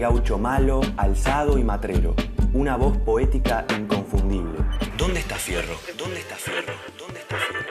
gaucho malo, alzado y matrero. Una voz poética inconfundible. ¿Dónde está Fierro? ¿Dónde está Fierro? ¿Dónde está Fierro?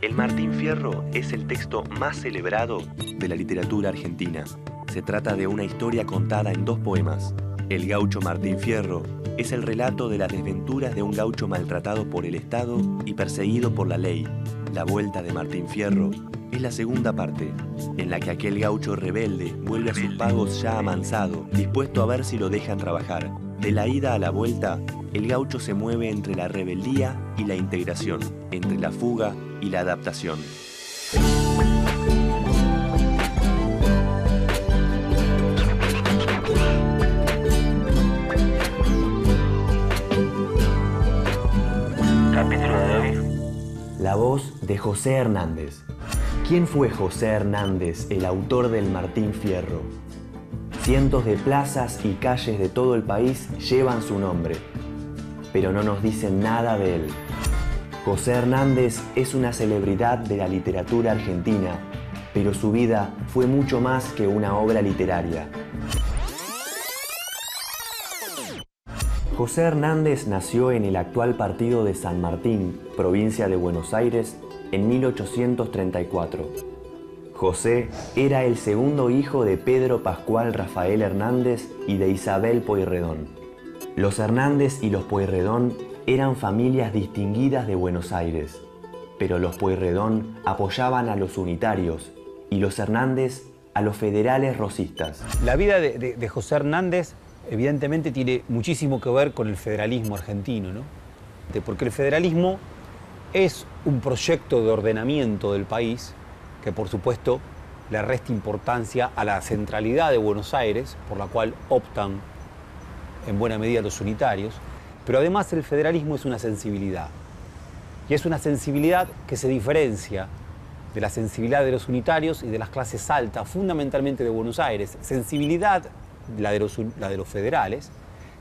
El Martín Fierro es el texto más celebrado de la literatura argentina. Se trata de una historia contada en 2 poemas. El gaucho Martín Fierro es el relato de las desventuras de un gaucho maltratado por el Estado y perseguido por la ley. La vuelta de Martín Fierro es la segunda parte, en la que aquel gaucho rebelde vuelve a sus pagos ya amansado, dispuesto a ver si lo dejan trabajar. De la ida a la vuelta, el gaucho se mueve entre la rebeldía y la integración, entre la fuga y la adaptación. Capítulo de hoy. La voz de José Hernández. ¿Quién fue José Hernández, el autor del Martín Fierro? Cientos de plazas y calles de todo el país llevan su nombre, pero no nos dicen nada de él. José Hernández es una celebridad de la literatura argentina, pero su vida fue mucho más que una obra literaria. José Hernández nació en el actual partido de San Martín, provincia de Buenos Aires, en 1834. José era el segundo hijo de Pedro Pascual Rafael Hernández y de Isabel Pueyrredón. Los Hernández y los Pueyrredón eran familias distinguidas de Buenos Aires, pero los Pueyrredón apoyaban a los unitarios y los Hernández a los federales rosistas. La vida de José Hernández evidentemente tiene muchísimo que ver con el federalismo argentino, ¿no? Porque el federalismo es un proyecto de ordenamiento del país que, por supuesto, le resta importancia a la centralidad de Buenos Aires, por la cual optan en buena medida los unitarios, pero además el federalismo es una sensibilidad. Y es una sensibilidad que se diferencia de la sensibilidad de los unitarios y de las clases altas, fundamentalmente de Buenos Aires. Sensibilidad, la de los federales,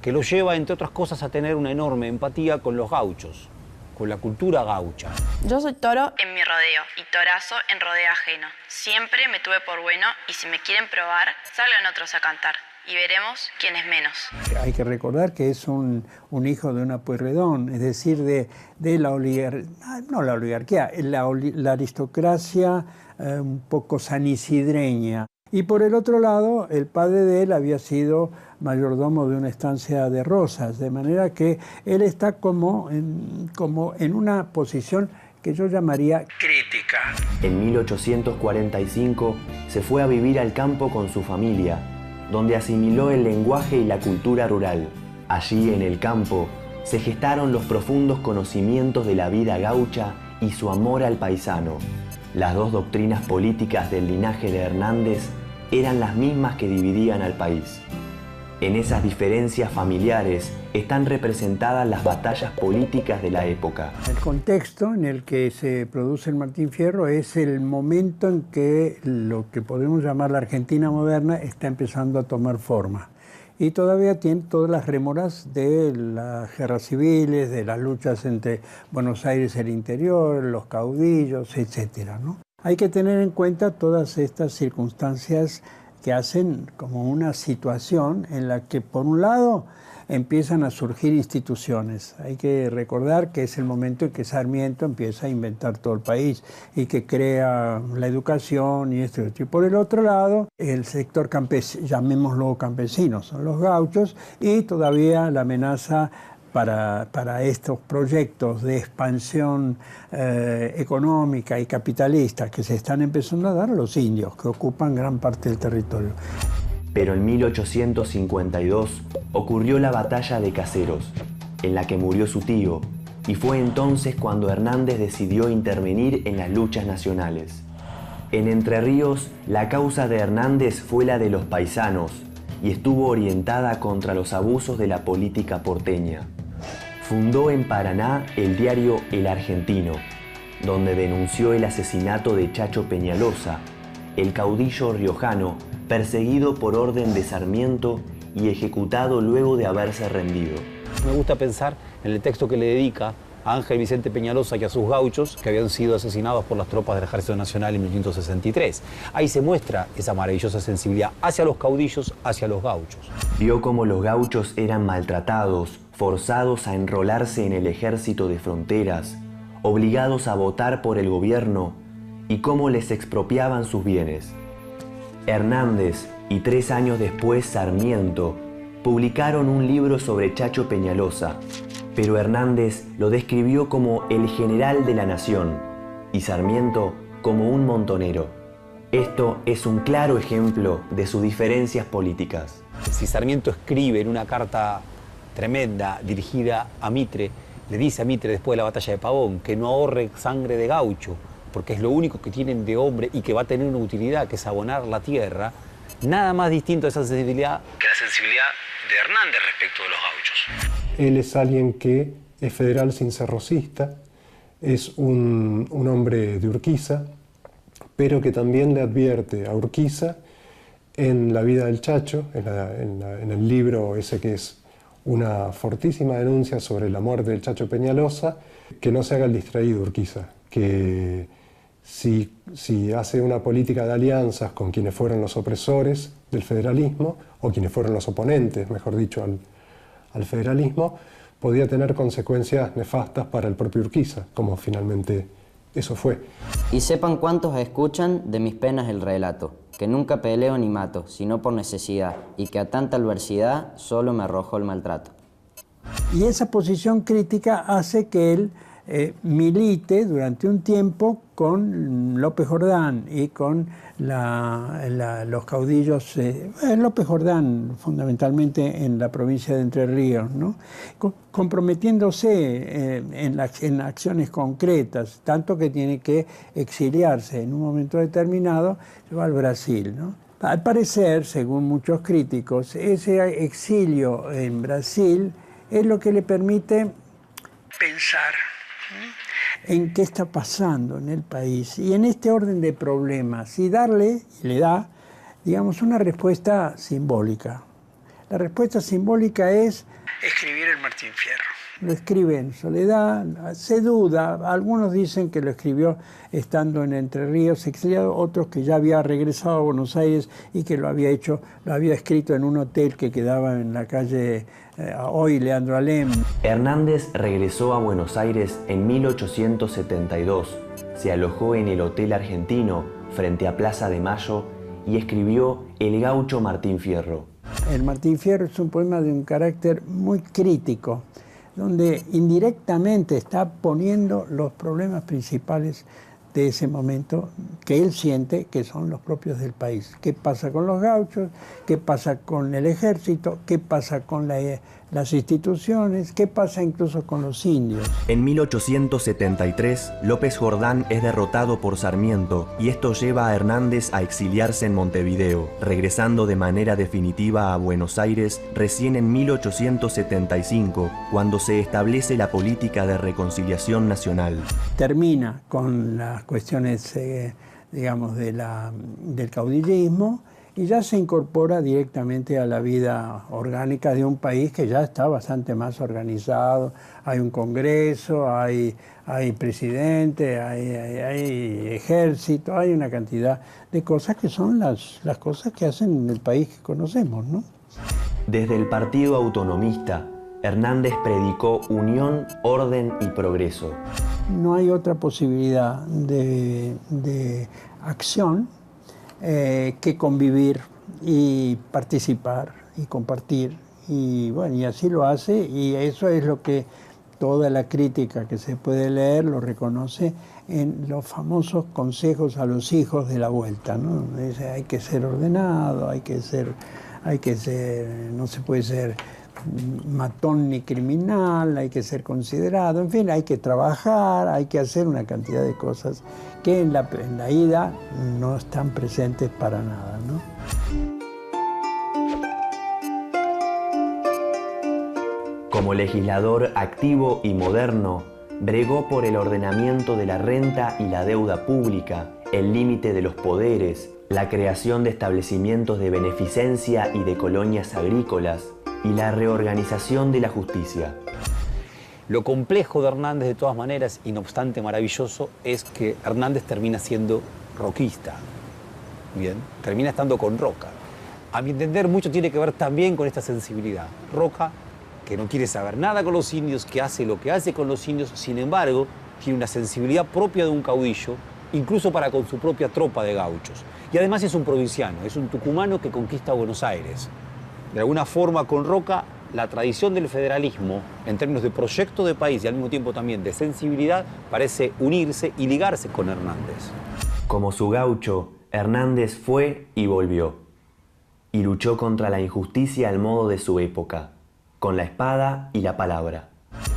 que los lleva, entre otras cosas, a tener una enorme empatía con los gauchos, con la cultura gaucha. Yo soy toro en mi rodeo y torazo en rodeo ajeno. Siempre me tuve por bueno y si me quieren probar, salgan otros a cantar y veremos quién es menos. Hay que recordar que es un hijo de una Pueyrredón, es decir, de la oligarquía, la aristocracia un poco sanisidreña. Y por el otro lado, el padre de él había sido mayordomo de una estancia de Rosas, de manera que él está como en una posición que yo llamaría crítica. En 1845 se fue a vivir al campo con su familia, donde asimiló el lenguaje y la cultura rural. Allí en el campo se gestaron los profundos conocimientos de la vida gaucha y su amor al paisano. Las 2 doctrinas políticas del linaje de Hernández eran las mismas que dividían al país. En esas diferencias familiares están representadas las batallas políticas de la época. El contexto en el que se produce el Martín Fierro es el momento en que lo que podemos llamar la Argentina moderna está empezando a tomar forma. Y todavía tiene todas las rémoras de las guerras civiles, de las luchas entre Buenos Aires y el interior, los caudillos, etcétera, ¿no? Hay que tener en cuenta todas estas circunstancias que hacen como una situación en la que, por un lado, empiezan a surgir instituciones. Hay que recordar que es el momento en que Sarmiento empieza a inventar todo el país y que crea la educación y esto. Y por el otro lado, el sector campesino, llamémoslo campesino, son los gauchos, y todavía la amenaza para estos proyectos de expansión económica y capitalista que se están empezando a dar a los indios, que ocupan gran parte del territorio. Pero en 1852 ocurrió la batalla de Caseros, en la que murió su tío, y fue entonces cuando Hernández decidió intervenir en las luchas nacionales. En Entre Ríos, la causa de Hernández fue la de los paisanos y estuvo orientada contra los abusos de la política porteña. Fundó en Paraná el diario El Argentino, donde denunció el asesinato de Chacho Peñalosa, el caudillo riojano perseguido por orden de Sarmiento y ejecutado luego de haberse rendido. Me gusta pensar en el texto que le dedica a Ángel Vicente Peñalosa y a sus gauchos que habían sido asesinados por las tropas del Ejército Nacional en 1963. Ahí se muestra esa maravillosa sensibilidad hacia los caudillos, hacia los gauchos. Vio cómo los gauchos eran maltratados, forzados a enrolarse en el ejército de fronteras, obligados a votar por el gobierno y cómo les expropiaban sus bienes. Hernández y 3 años después Sarmiento publicaron un libro sobre Chacho Peñalosa, pero Hernández lo describió como el general de la nación y Sarmiento como un montonero. Esto es un claro ejemplo de sus diferencias políticas. Si Sarmiento escribe en una carta tremenda dirigida a Mitre, le dice a Mitre después de la batalla de Pavón que no ahorre sangre de gaucho, porque es lo único que tienen de hombre y que va a tener una utilidad, que es abonar la tierra, nada más distinto a esa sensibilidad que la sensibilidad de Hernández respecto de los gauchos. Él es alguien que es federal sin ser rosista, es un hombre de Urquiza, pero que también le advierte a Urquiza en La vida del Chacho, en el libro ese que es una fortísima denuncia sobre la muerte del Chacho Peñalosa, que no se haga el distraído Urquiza, que si hace una política de alianzas con quienes fueron los opresores del federalismo, o quienes fueron los oponentes, mejor dicho, al federalismo, podía tener consecuencias nefastas para el propio Urquiza, como finalmente eso fue. Y sepan cuántos escuchan de mis penas el relato, que nunca peleo ni mato, sino por necesidad, y que a tanta adversidad solo me arrojó el maltrato. Y esa posición crítica hace que él milite durante un tiempo con López Jordán y con los caudillos, López Jordán fundamentalmente en la provincia de Entre Ríos, ¿no? Comprometiéndose en acciones concretas, tanto que tiene que exiliarse en un momento determinado, se va al Brasil, ¿no? Al parecer, según muchos críticos, ese exilio en Brasil es lo que le permite pensar en qué está pasando en el país y en este orden de problemas y le da, digamos, una respuesta simbólica. La respuesta simbólica es escribir el Martín Fierro. Lo escribe en soledad, se duda, algunos dicen que lo escribió estando en Entre Ríos exiliado, otros que ya había regresado a Buenos Aires y que lo había escrito en un hotel que quedaba en la calle hoy Leandro Alem. Hernández regresó a Buenos Aires en 1872, se alojó en el Hotel Argentino frente a Plaza de Mayo y escribió El gaucho Martín Fierro. El Martín Fierro es un poema de un carácter muy crítico, donde indirectamente está poniendo los problemas principales de ese momento que él siente que son los propios del país. ¿Qué pasa con los gauchos? ¿Qué pasa con el ejército? ¿Qué pasa con las instituciones? ¿Qué pasa incluso con los indios? En 1873, López Jordán es derrotado por Sarmiento y esto lleva a Hernández a exiliarse en Montevideo, regresando de manera definitiva a Buenos Aires recién en 1875, cuando se establece la política de reconciliación nacional. Termina con las cuestiones, digamos, del caudillismo y ya se incorpora directamente a la vida orgánica de un país que ya está bastante más organizado. Hay un Congreso, hay presidente, hay ejército, hay una cantidad de cosas que son las cosas que hacen en el país que conocemos, ¿no? Desde el Partido Autonomista, Hernández predicó unión, orden y progreso. No hay otra posibilidad de acción que convivir y participar y compartir. Y bueno, y así lo hace, y eso es lo que toda la crítica que se puede leer lo reconoce en los famosos consejos a los hijos de la vuelta, ¿no? Hay que ser ordenado, no se puede ser matón ni criminal, hay que ser considerado, en fin, hay que trabajar, hay que hacer una cantidad de cosas que en la ida no están presentes para nada, ¿no? Como legislador activo y moderno, bregó por el ordenamiento de la renta y la deuda pública, el límite de los poderes, la creación de establecimientos de beneficencia y de colonias agrícolas, y la reorganización de la justicia. Lo complejo de Hernández, de todas maneras, y no obstante maravilloso, es que Hernández termina siendo roquista. Bien, termina estando con Roca. A mi entender, mucho tiene que ver también con esta sensibilidad. Roca, que no quiere saber nada con los indios, que hace lo que hace con los indios, sin embargo, tiene una sensibilidad propia de un caudillo, incluso para con su propia tropa de gauchos. Y además es un provinciano, es un tucumano que conquista Buenos Aires. De alguna forma, con Roca, la tradición del federalismo, en términos de proyecto de país y al mismo tiempo también de sensibilidad, parece unirse y ligarse con Hernández. Como su gaucho, Hernández fue y volvió. Y luchó contra la injusticia al modo de su época, con la espada y la palabra.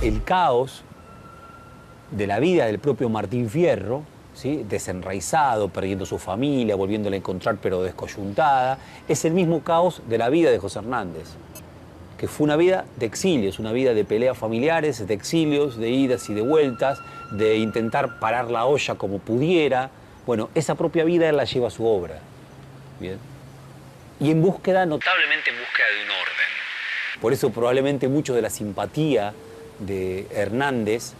El caos de la vida del propio Martín Fierro, ¿sí?, desenraizado, perdiendo su familia, volviéndola a encontrar pero descoyuntada, es el mismo caos de la vida de José Hernández, que fue una vida de exilios, una vida de peleas familiares, de exilios, de idas y de vueltas, de intentar parar la olla como pudiera. Bueno, esa propia vida él la lleva a su obra. Bien. Y notablemente en búsqueda de un orden. Por eso probablemente mucho de la simpatía de Hernández,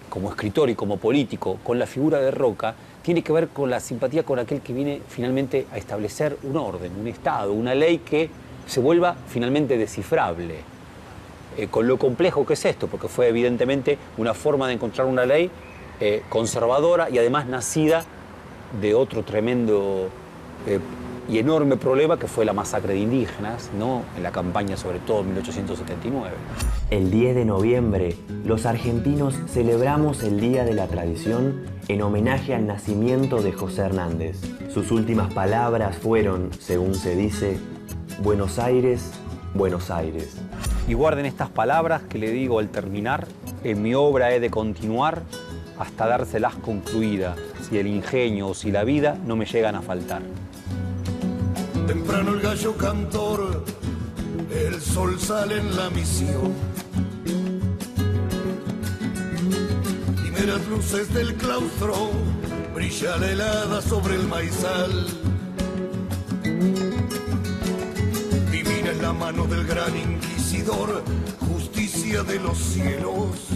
como escritor y como político, con la figura de Roca, tiene que ver con la simpatía con aquel que viene finalmente a establecer un orden, un Estado, una ley que se vuelva finalmente descifrable. Con lo complejo que es esto, porque fue evidentemente una forma de encontrar una ley conservadora y además nacida de otro tremendo y enorme problema que fue la masacre de indígenas, ¿no?, en la campaña sobre todo en 1879. El 10 de noviembre, los argentinos celebramos el Día de la Tradición en homenaje al nacimiento de José Hernández. Sus últimas palabras fueron, según se dice, Buenos Aires, Buenos Aires. Y guarden estas palabras que le digo al terminar: en mi obra he de continuar hasta dárselas concluida, si el ingenio o si la vida no me llegan a faltar. Temprano el gallo cantor, el sol sale en la misión. Primeras luces del claustro, brilla la helada sobre el maizal. Divina es la mano del gran inquisidor, justicia de los cielos.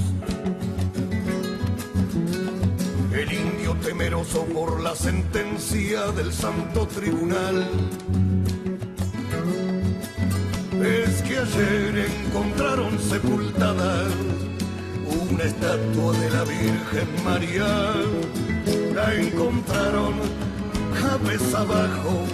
El indio temeroso por la sentencia del santo tribunal. Es que ayer encontraron sepultada una estatua de la Virgen María. La encontraron cabeza abajo